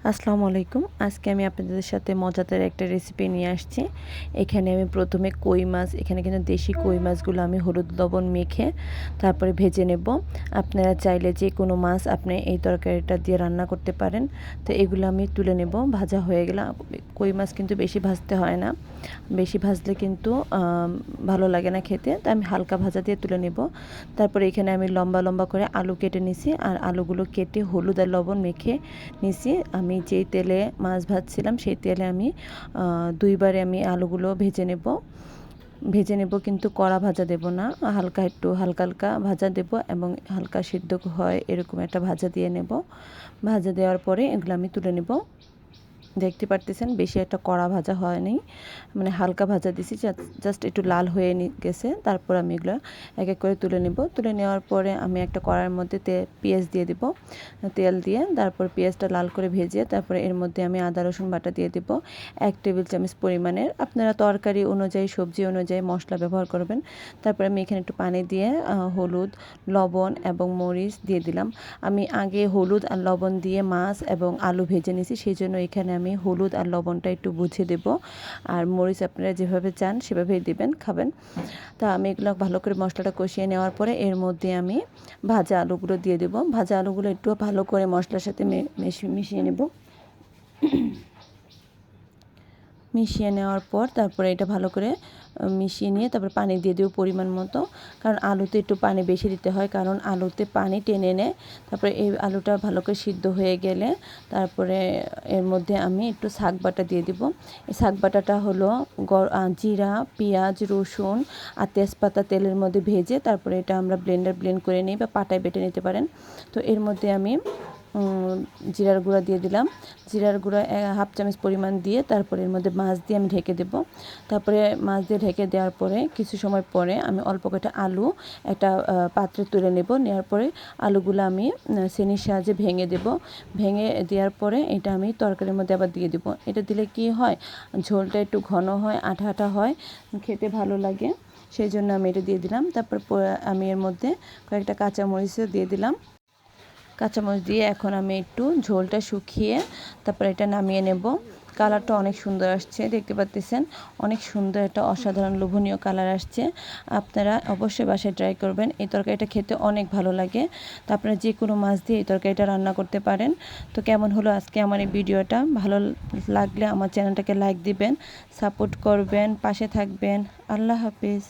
আসসালামু আলাইকুম। আজকে আমি আপনাদের সাথে মজাদার একটা রেসিপি নিয়ে আসছি। এখানে আমি প্রথমে কই মাছ, এখানে কিন্তু দেশি কই মাছগুলো আমি হলুদ লবণ মেখে তারপরে ভেজে নেব। আপনারা চাইলে যে কোনো মাছ আপনি এই তরকারিটা দিয়ে রান্না করতে পারেন। তো এগুলো আমি তুলে নেব। ভাজা হয়ে গেলে কই মাছ কিন্তু বেশি ভাজতে হয় না। বেশি ভাজলে কিন্তু ভালো লাগে না খেতে। তো আমি হালকা ভাজা দিয়ে তুলে নেব। তারপরে এখানে আমি লম্বা লম্বা করে আলু কেটে নিছি, আর আলুগুলো কেটে হলুদ আর লবণ মেখে নিছি। আমি যেই তেলে মাছ ভাজছিলাম সেই তেলে আমি দুইবারে আমি আলুগুলো ভেজে নেব, কিন্তু কড়া ভাজা দেব না, হালকা একটু হালকা হালকা ভাজা দেব এবং হালকা সিদ্ধ হয় এরকম একটা ভাজা দিয়ে নেব। ভাজা দেওয়ার পরে এগুলো আমি তুলে নেব। দেখতে পারতেছেন বেশি একটা কড়া ভাজা হয়নি, মানে হালকা ভাজা দিছি, জাস্ট একটু লাল হয়ে গেছে। তারপর আমি এগুলো এক এক করে তুলে নেব। তুলে নেওয়ার পরে আমি একটা কড়াইয়ের মধ্যে পেঁয়াজ দিয়ে দেব, তেল দিয়ে তারপর পেঁয়াজটা লাল করে ভেজে তারপরে এর মধ্যে আমি আদা রসুন বাটা দিয়ে দেব 1 টেবিল চামচ পরিমাণের। আপনারা তরকারি অনুযায়ী সবজি অনুযায়ী মশলা ব্যবহার করবেন। তারপরে আমি এখানে একটু পানি দিয়ে হলুদ, লবণ এবং মরিচ দিয়ে দিলাম। আমি আগে হলুদ আর লবণ দিয়ে মাছ এবং আলু ভেজে নিয়েছি, সেই জন্য এখানে আমি হলুদ আর লবণটা একটু বুঝে দেব, আর মরিচ আপনারা যেভাবে চান সেভাবেই দেবেন, খাবেন। তা আমি এগুলো ভালো করে মশলাটা কষিয়ে নেওয়ার পরে এর মধ্যে আমি ভাজা আলুগুলো দিয়ে দেব। ভাজা আলুগুলো একটু ভালো করে মশলার সাথে মিশিয়ে নেব। মিশিয়ে নেওয়ার পর তারপরে এটা ভালো করে মিশিয়ে নিয়ে তারপরে পানি দিয়ে দেবো পরিমাণ মতো, কারণ আলুতে একটু পানি বেশি দিতে হয়, কারণ আলুতে পানি টেনে নেয়। তারপরে এই আলুটা ভালো করে সিদ্ধ হয়ে গেলে তারপরে এর মধ্যে আমি একটু শাক বাটা দিয়ে দিব। এই শাক বাটাটা হলো জিরা, পেঁয়াজ, রসুন আর তেজপাতা তেলের মধ্যে ভেজে তারপরে এটা আমরা ব্লেন্ড করে নিই বা পাটায় বেটে নিতে পারেন। তো এর মধ্যে আমি জিরার গুঁড়া দিয়ে দিলাম। জিরার গুঁড়া 1/2 চামচ পরিমাণ দিয়ে তারপরে এর মধ্যে মাছ দিয়ে আমি ঢেকে দেব। তারপরে মাছ দিয়ে ঢেকে দেওয়ার পরে কিছু সময় পরে আমি অল্প কটা আলু একটা পাত্রে তুলে নেওয়ার পরে আলুগুলো আমি ছেনির সাহায্যে ভেঙে দেব। ভেঙে দেওয়ার পরে এটা আমি তরকারির মধ্যে আবার দিয়ে দেব। এটা দিলে কি হয়, ঝোলটা একটু ঘন হয়, আঠা আঠা হয়, খেতে ভালো লাগে, সেই জন্য আমি এটা দিয়ে দিলাম। তারপর আমি এর মধ্যে কয়েকটা কাঁচামরিচও দিয়ে দিলাম। কাঁচামরিচ দিয়ে এখন আমি একটু ঝোলটা শুকিয়ে তারপরে এটা নামিয়ে নেব। কালারটা অনেক সুন্দর আসছে, দেখতে পাচ্ছেন, অনেক সুন্দর একটা অসাধারণ লোভনীয় কালার আসছে। আপনারা অবশ্যই বাসায় ট্রাই করবেন, এই তরকারিটা খেতে অনেক ভালো লাগে। তো আপনারা যে কোনো মাছ দিয়ে এই তরকারিটা রান্না করতে পারেন। তো কেমন হলো আজকে আমার এই ভিডিওটা? ভালো লাগলে আমার চ্যানেলটাকে লাইক দিবেন, সাপোর্ট করবেন, পাশে থাকবেন। আল্লাহ হাফিজ।